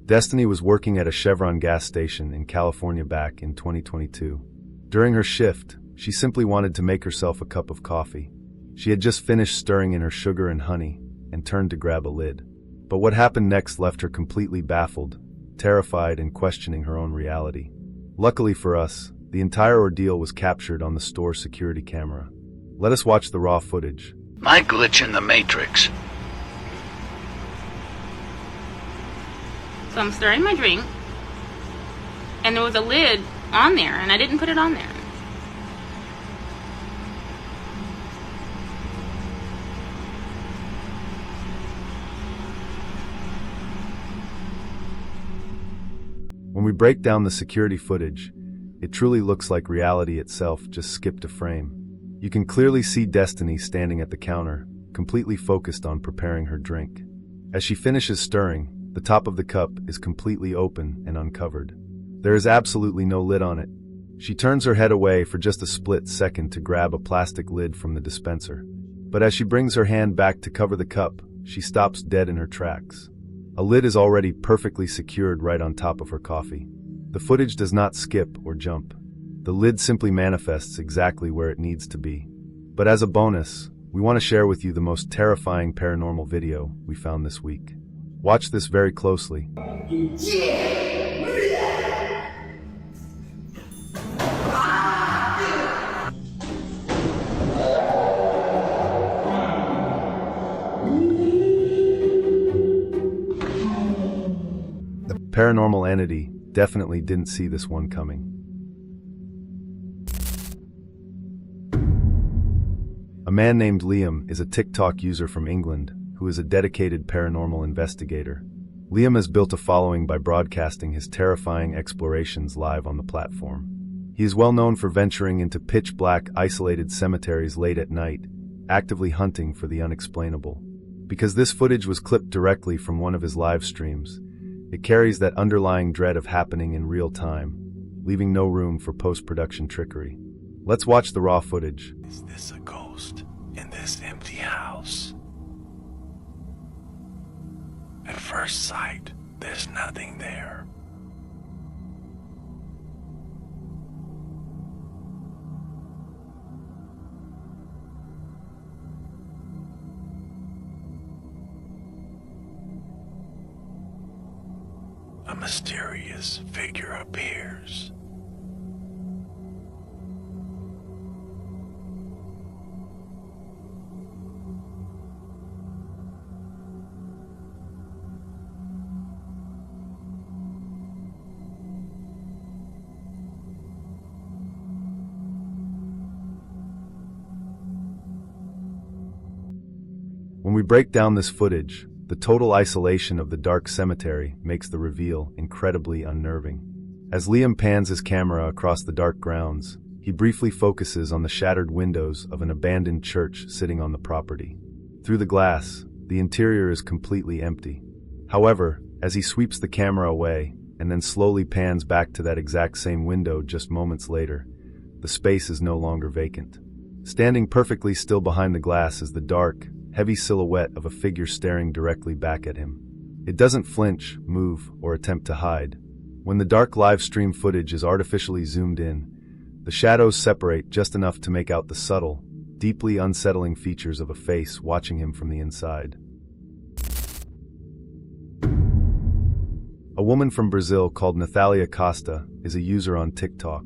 Destiny was working at a Chevron gas station in California back in 2022. During her shift, she simply wanted to make herself a cup of coffee. She had just finished stirring in her sugar and honey and turned to grab a lid. But what happened next left her completely baffled, terrified, and questioning her own reality. Luckily for us, the entire ordeal was captured on the store's security camera. Let us watch the raw footage. My glitch in the Matrix. So I'm stirring my drink, and there was a lid on there, and I didn't put it on there. When we break down the security footage, it truly looks like reality itself just skipped a frame. You can clearly see Destiny standing at the counter, completely focused on preparing her drink. As she finishes stirring, the top of the cup is completely open and uncovered. There is absolutely no lid on it. She turns her head away for just a split second to grab a plastic lid from the dispenser. But as she brings her hand back to cover the cup, she stops dead in her tracks. A lid is already perfectly secured right on top of her coffee. The footage does not skip or jump. The lid simply manifests exactly where it needs to be. But as a bonus, we want to share with you the most terrifying paranormal video we found this week. Watch this very closely. The paranormal entity definitely didn't see this one coming. A man named Liam is a TikTok user from England who is a dedicated paranormal investigator. Liam has built a following by broadcasting his terrifying explorations live on the platform. He is well known for venturing into pitch-black, isolated cemeteries late at night, actively hunting for the unexplainable. Because this footage was clipped directly from one of his live streams, it carries that underlying dread of happening in real time, leaving no room for post-production trickery. Let's watch the raw footage. Is this a ghost in this empty house? At first sight, there's nothing there. A mysterious figure appears. When we break down this footage, the total isolation of the dark cemetery makes the reveal incredibly unnerving. As Liam pans his camera across the dark grounds, he briefly focuses on the shattered windows of an abandoned church sitting on the property. Through the glass, the interior is completely empty. However, as he sweeps the camera away and then slowly pans back to that exact same window just moments later, the space is no longer vacant. Standing perfectly still behind the glass is the dark, heavy silhouette of a figure staring directly back at him. It doesn't flinch, move, or attempt to hide. When the dark live stream footage is artificially zoomed in, the shadows separate just enough to make out the subtle, deeply unsettling features of a face watching him from the inside. A woman from Brazil called Nathalia Costa is a user on TikTok.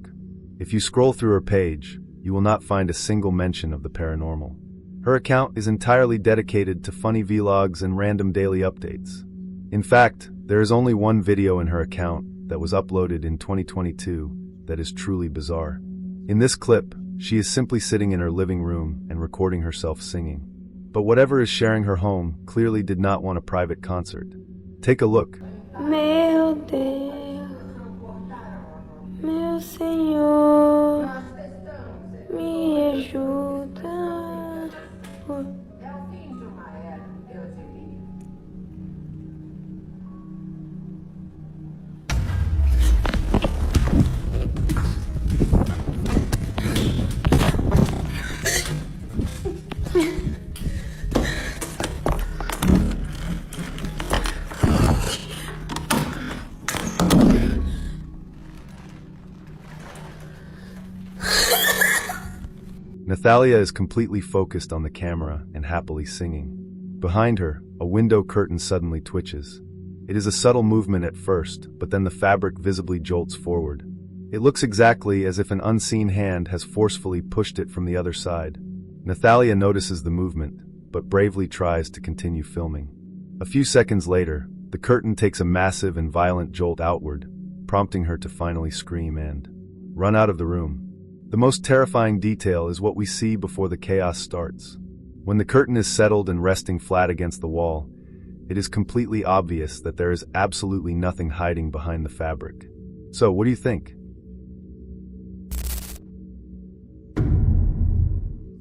If you scroll through her page, you will not find a single mention of the paranormal. Her account is entirely dedicated to funny vlogs and random daily updates. In fact, there is only one video in her account that was uploaded in 2022 that is truly bizarre. In this clip, she is simply sitting in her living room and recording herself singing. But whatever is sharing her home clearly did not want a private concert. Take a look. Meu Deus, meu Senhor, me ajuda. Nathalia is completely focused on the camera and happily singing. Behind her, a window curtain suddenly twitches. It is a subtle movement at first, but then the fabric visibly jolts forward. It looks exactly as if an unseen hand has forcefully pushed it from the other side. Nathalia notices the movement, but bravely tries to continue filming. A few seconds later, the curtain takes a massive and violent jolt outward, prompting her to finally scream and run out of the room. The most terrifying detail is what we see before the chaos starts. When the curtain is settled and resting flat against the wall, it is completely obvious that there is absolutely nothing hiding behind the fabric. So, what do you think?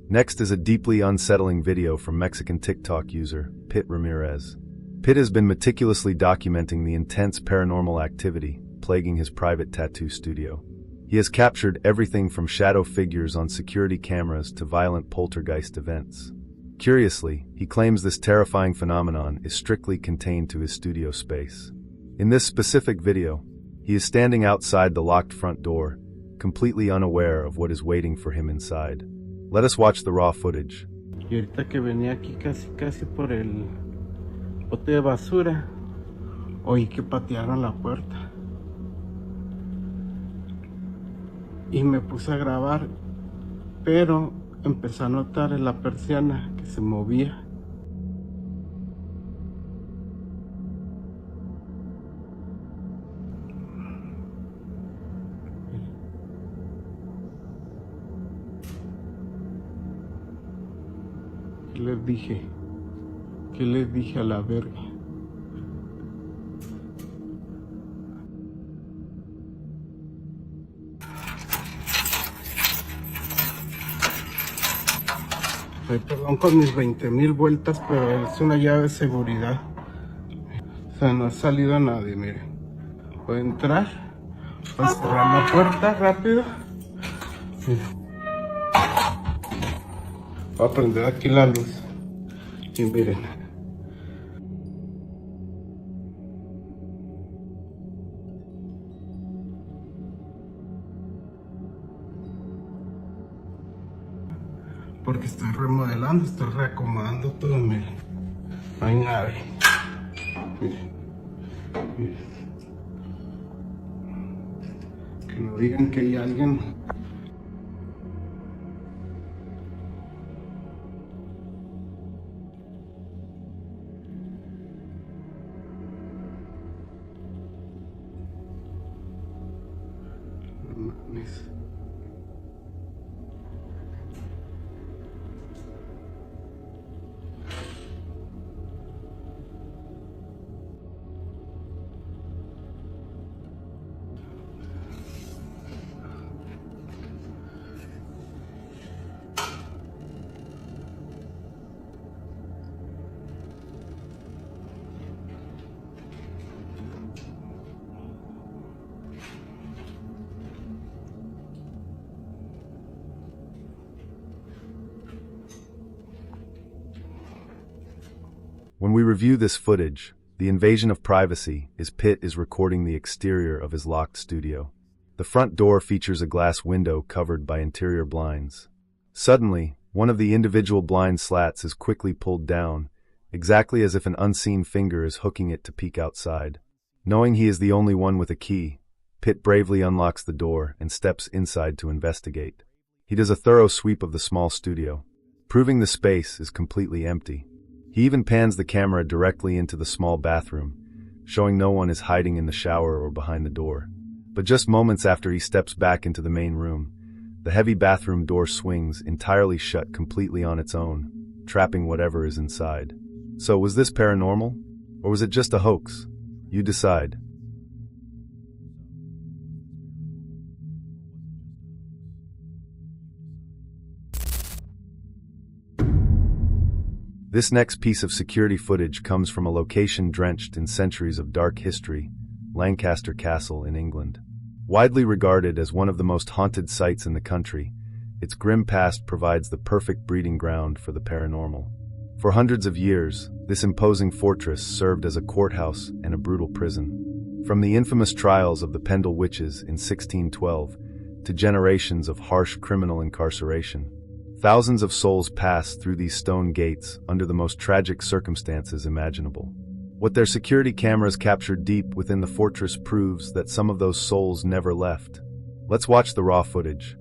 Next is a deeply unsettling video from Mexican TikTok user, Pit Ramirez. Pit has been meticulously documenting the intense paranormal activity plaguing his private tattoo studio. He has captured everything from shadow figures on security cameras to violent poltergeist events. Curiously, he claims this terrifying phenomenon is strictly contained to his studio space. In this specific video, he is standing outside the locked front door, completely unaware of what is waiting for him inside. Let us watch the raw footage. Y ahorita que venía aquí casi por el bote de basura, oí que patearon la puerta. Y me puse a grabar, pero empecé a notar en la persiana que se movía. ¿Qué les dije a la verga? Ay, perdón con mis 20,000 vueltas, pero es una llave de seguridad. O sea, no ha salido nadie, miren. Voy a entrar, voy a cerrar la puerta rápido. Miren. Voy a prender aquí la luz. Y miren. Porque estoy remodelando, estoy reacomodando todo, miren. No hay nadie. Miren. Miren. Que no digan que hay alguien. No mames. When we review this footage, the invasion of privacy is Pitt is recording the exterior of his locked studio. The front door features a glass window covered by interior blinds. Suddenly, one of the individual blind slats is quickly pulled down, exactly as if an unseen finger is hooking it to peek outside. Knowing he is the only one with a key, Pitt bravely unlocks the door and steps inside to investigate. He does a thorough sweep of the small studio, proving the space is completely empty. He even pans the camera directly into the small bathroom, showing no one is hiding in the shower or behind the door. But just moments after he steps back into the main room, the heavy bathroom door swings entirely shut completely on its own, trapping whatever is inside. So was this paranormal? Or was it just a hoax? You decide. This next piece of security footage comes from a location drenched in centuries of dark history, Lancaster Castle in England. Widely regarded as one of the most haunted sites in the country, its grim past provides the perfect breeding ground for the paranormal. For hundreds of years, this imposing fortress served as a courthouse and a brutal prison. From the infamous trials of the Pendle witches in 1612 to generations of harsh criminal incarceration, Thousands of souls pass through these stone gates under the most tragic circumstances imaginable. What their security cameras captured deep within the fortress proves that some of those souls never left. Let's watch the raw footage.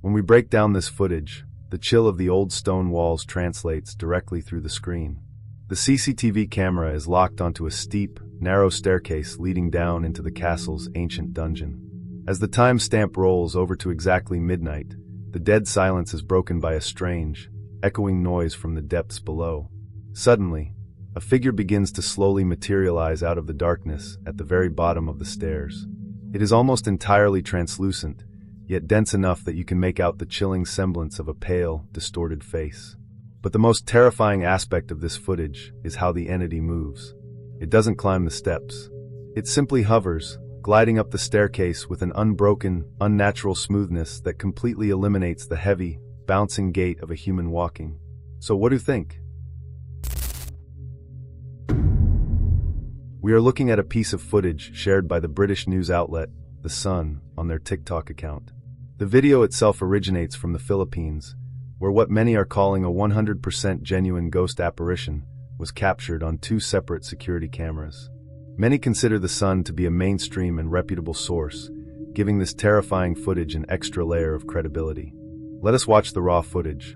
When we break down this footage, the chill of the old stone walls translates directly through the screen. The CCTV camera is locked onto a steep, narrow staircase leading down into the castle's ancient dungeon. As the timestamp rolls over to exactly midnight, the dead silence is broken by a strange, echoing noise from the depths below. Suddenly, a figure begins to slowly materialize out of the darkness at the very bottom of the stairs. It is almost entirely translucent, yet dense enough that you can make out the chilling semblance of a pale, distorted face. But the most terrifying aspect of this footage is how the entity moves. It doesn't climb the steps. It simply hovers, gliding up the staircase with an unbroken, unnatural smoothness that completely eliminates the heavy, bouncing gait of a human walking. So what do you think? We are looking at a piece of footage shared by the British news outlet, The Sun, on their TikTok account. The video itself originates from the Philippines, where what many are calling a 100% genuine ghost apparition was captured on 2 separate security cameras. Many consider The Sun to be a mainstream and reputable source, giving this terrifying footage an extra layer of credibility. Let us watch the raw footage.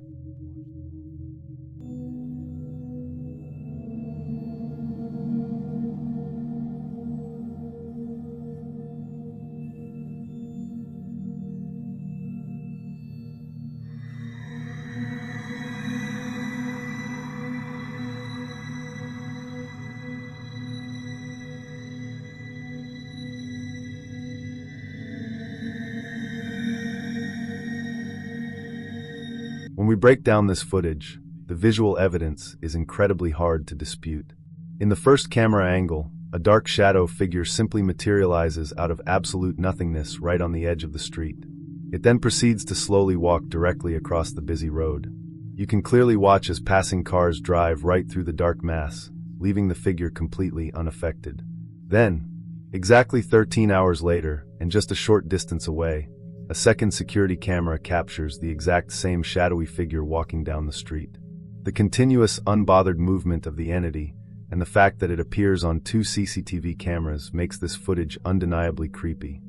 When we break down this footage, the visual evidence is incredibly hard to dispute. In the first camera angle, a dark shadow figure simply materializes out of absolute nothingness right on the edge of the street. It then proceeds to slowly walk directly across the busy road. You can clearly watch as passing cars drive right through the dark mass, leaving the figure completely unaffected. Then, exactly 13 hours later, and just a short distance away, a second security camera captures the exact same shadowy figure walking down the street. The continuous, unbothered movement of the entity, and the fact that it appears on 2 CCTV cameras makes this footage undeniably creepy.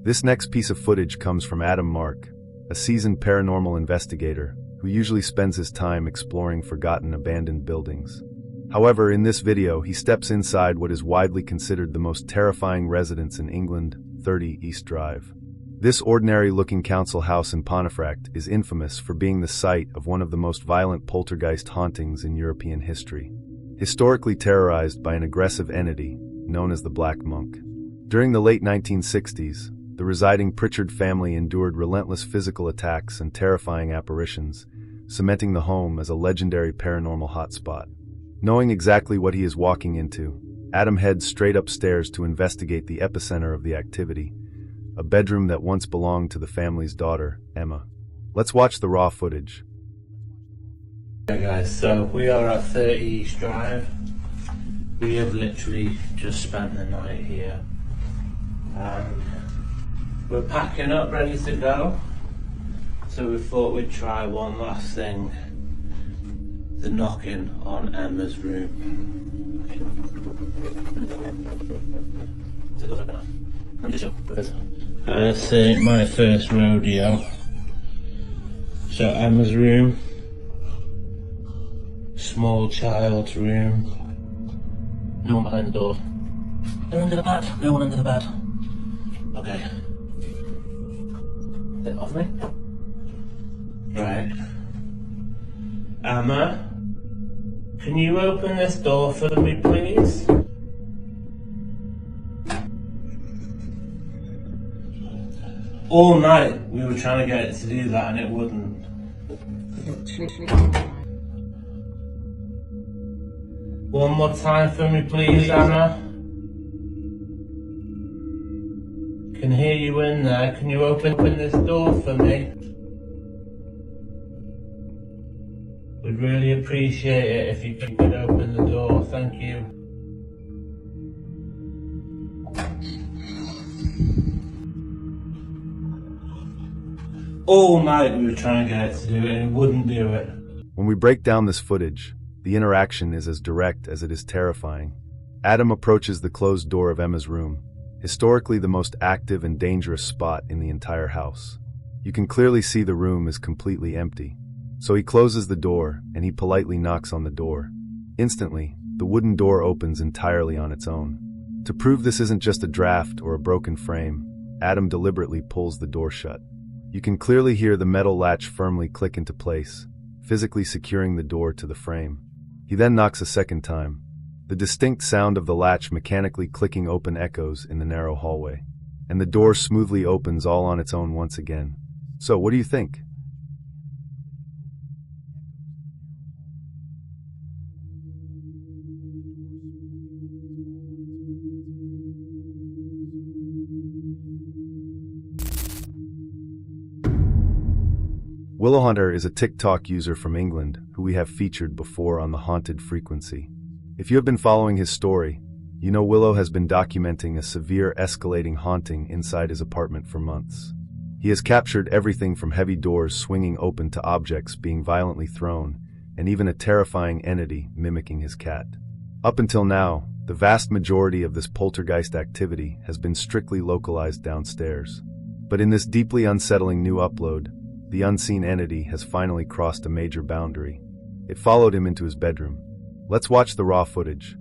This next piece of footage comes from Adam Mark, a seasoned paranormal investigator who usually spends his time exploring forgotten abandoned buildings. However, in this video, he steps inside what is widely considered the most terrifying residence in England, 30 East Drive. This ordinary-looking council house in Pontefract is infamous for being the site of one of the most violent poltergeist hauntings in European history. Historically terrorized by an aggressive entity known as the Black Monk. During the late 1960s, the residing Pritchard family endured relentless physical attacks and terrifying apparitions, cementing the home as a legendary paranormal hotspot. Knowing exactly what he is walking into, Adam heads straight upstairs to investigate the epicenter of the activity, a bedroom that once belonged to the family's daughter, Emma. Let's watch the raw footage. Okay guys, so we are at 30 East Drive. We have literally just spent the night here. We're packing up, ready to go. So we thought we'd try one last thing. The knocking on Emma's room. I think my first rodeo. So Emma's room. Small child's room. No one behind the door. No one under the bed. No one under the bed. Okay. Get off me. Right. Emma, Can you open this door for me, please? All night we were trying to get it to do that and it wouldn't. One more time for me, please, Anna. Can hear you in there. Can you open this door for me? We'd really appreciate it if you could open the door. Thank you. All night we were trying to get it to do it and it wouldn't do it. When we break down this footage, the interaction is as direct as it is terrifying. Adam approaches the closed door of Emma's room, historically the most active and dangerous spot in the entire house. You can clearly see the room is completely empty. So he closes the door and he politely knocks on the door. Instantly, the wooden door opens entirely on its own. To prove this isn't just a draft or a broken frame, Adam deliberately pulls the door shut. You can clearly hear the metal latch firmly click into place, physically securing the door to the frame. He then knocks a second time. The distinct sound of the latch mechanically clicking open echoes in the narrow hallway, and the door smoothly opens all on its own once again. So, what do you think? Willowhunter is a TikTok user from England who we have featured before on the Haunted Frequency. If you have been following his story, you know Willow has been documenting a severe escalating haunting inside his apartment for months. He has captured everything from heavy doors swinging open to objects being violently thrown, and even a terrifying entity mimicking his cat. Up until now, the vast majority of this poltergeist activity has been strictly localized downstairs. But in this deeply unsettling new upload, the unseen entity has finally crossed a major boundary. It followed him into his bedroom. Let's watch the raw footage.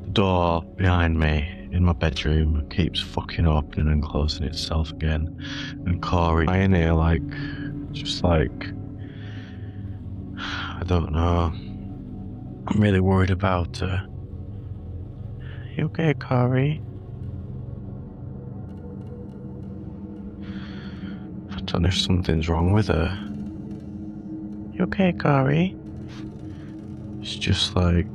The door behind me in my bedroom keeps fucking opening and closing itself again. And Corey lying here I don't know. I'm really worried about her. You okay, Corey? I don't know if something's wrong with her. You okay, Corey? It's just like...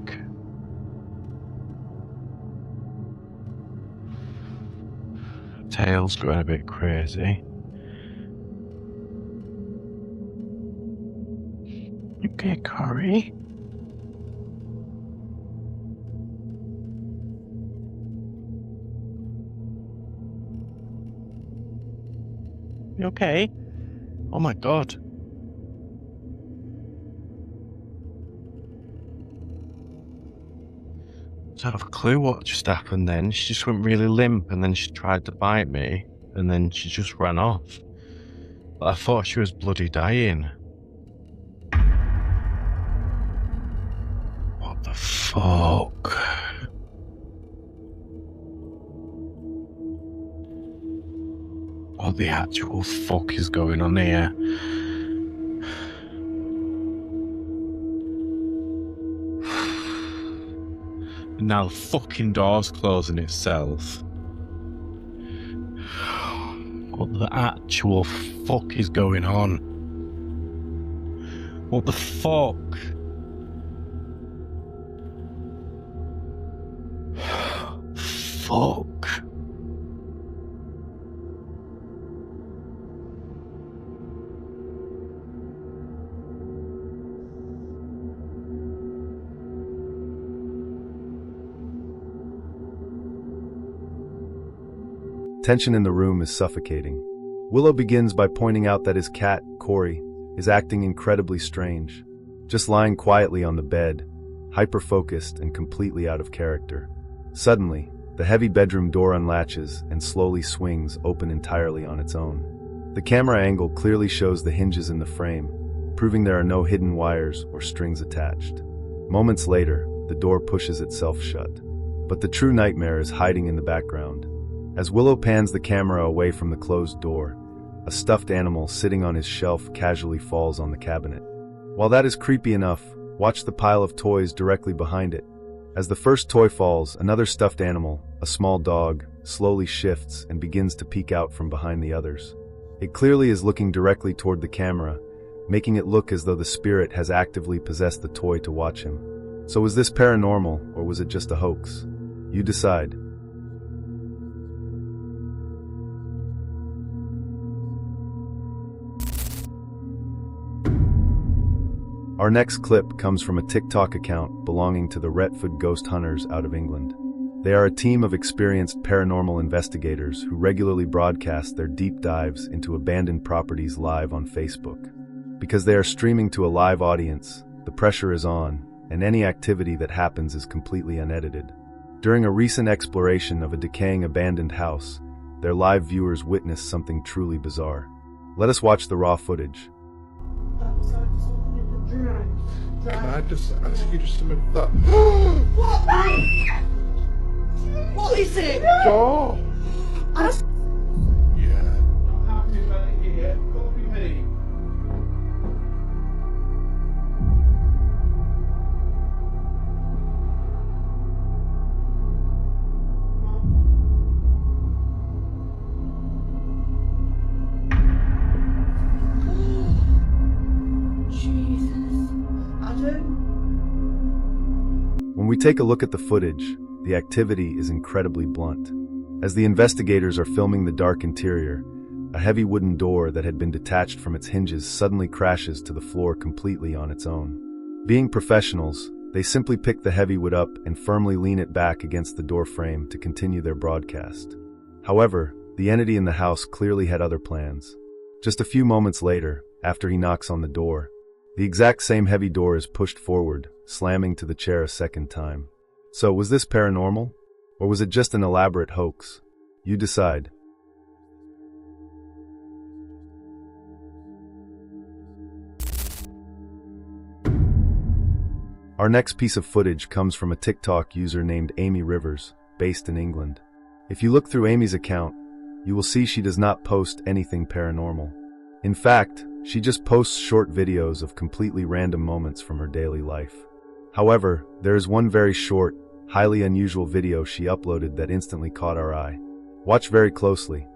tail's going a bit crazy. You okay, Corey? You okay? Oh my god. I don't have a clue what just happened then. She just went really limp and then she tried to bite me and then she just ran off. But I thought she was bloody dying. What the fuck? What the actual fuck is going on here? Now the fucking door's closing itself. What the actual fuck is going on? What the fuck? Fuck. Tension in the room is suffocating. Willow begins by pointing out that his cat, Corey, is acting incredibly strange, just lying quietly on the bed, hyper-focused and completely out of character. Suddenly, the heavy bedroom door unlatches and slowly swings open entirely on its own. The camera angle clearly shows the hinges in the frame, proving there are no hidden wires or strings attached. Moments later, the door pushes itself shut. But the true nightmare is hiding in the background. As Willow pans the camera away from the closed door, a stuffed animal sitting on his shelf casually falls on the cabinet. While that is creepy enough, Watch the pile of toys directly behind it. As the first toy falls, another stuffed animal, a small dog, slowly shifts and begins to peek out from behind the others. It clearly is looking directly toward the camera, making it look as though the spirit has actively possessed the toy to watch him. So was this paranormal, or was it just a hoax? You decide. Our next clip comes from a TikTok account belonging to the Retford Ghost Hunters out of England. They are a team of experienced paranormal investigators who regularly broadcast their deep dives into abandoned properties live on Facebook. Because they are streaming to a live audience, the pressure is on, and any activity that happens is completely unedited. During a recent exploration of a decaying abandoned house, their live viewers witnessed something truly bizarre. Let us watch the raw footage. Can I just ask you just to move that? What is it? Oh! I Yeah. I'm happy about it here. Copy me. When we take a look at the footage, the activity is incredibly blunt. As the investigators are filming the dark interior, a heavy wooden door that had been detached from its hinges suddenly crashes to the floor completely on its own. Being professionals, they simply pick the heavy wood up and firmly lean it back against the door frame to continue their broadcast. However, the entity in the house clearly had other plans. Just a few moments later, after he knocks on the door, the exact same heavy door is pushed forward, slamming to the chair a second time. So, was this paranormal? Or was it just an elaborate hoax? You decide. Our next piece of footage comes from a TikTok user named Amy Rivers, based in England. If you look through Amy's account, you will see she does not post anything paranormal. In fact, she just posts short videos of completely random moments from her daily life. However, there is one very short, highly unusual video she uploaded that instantly caught our eye. Watch very closely.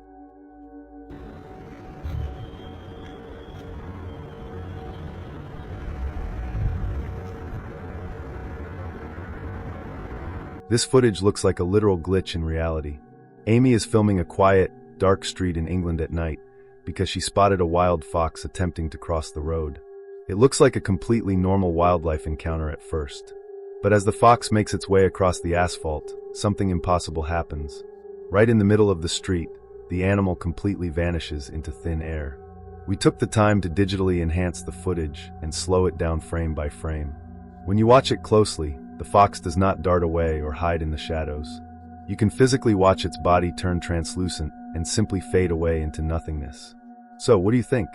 This footage looks like a literal glitch in reality. Amy is filming a quiet, dark street in England at night because she spotted a wild fox attempting to cross the road. It looks like a completely normal wildlife encounter at first. But as the fox makes its way across the asphalt, something impossible happens. Right in the middle of the street, the animal completely vanishes into thin air. We took the time to digitally enhance the footage and slow it down frame by frame. When you watch it closely, the fox does not dart away or hide in the shadows. You can physically watch its body turn translucent and simply fade away into nothingness. So, what do you think?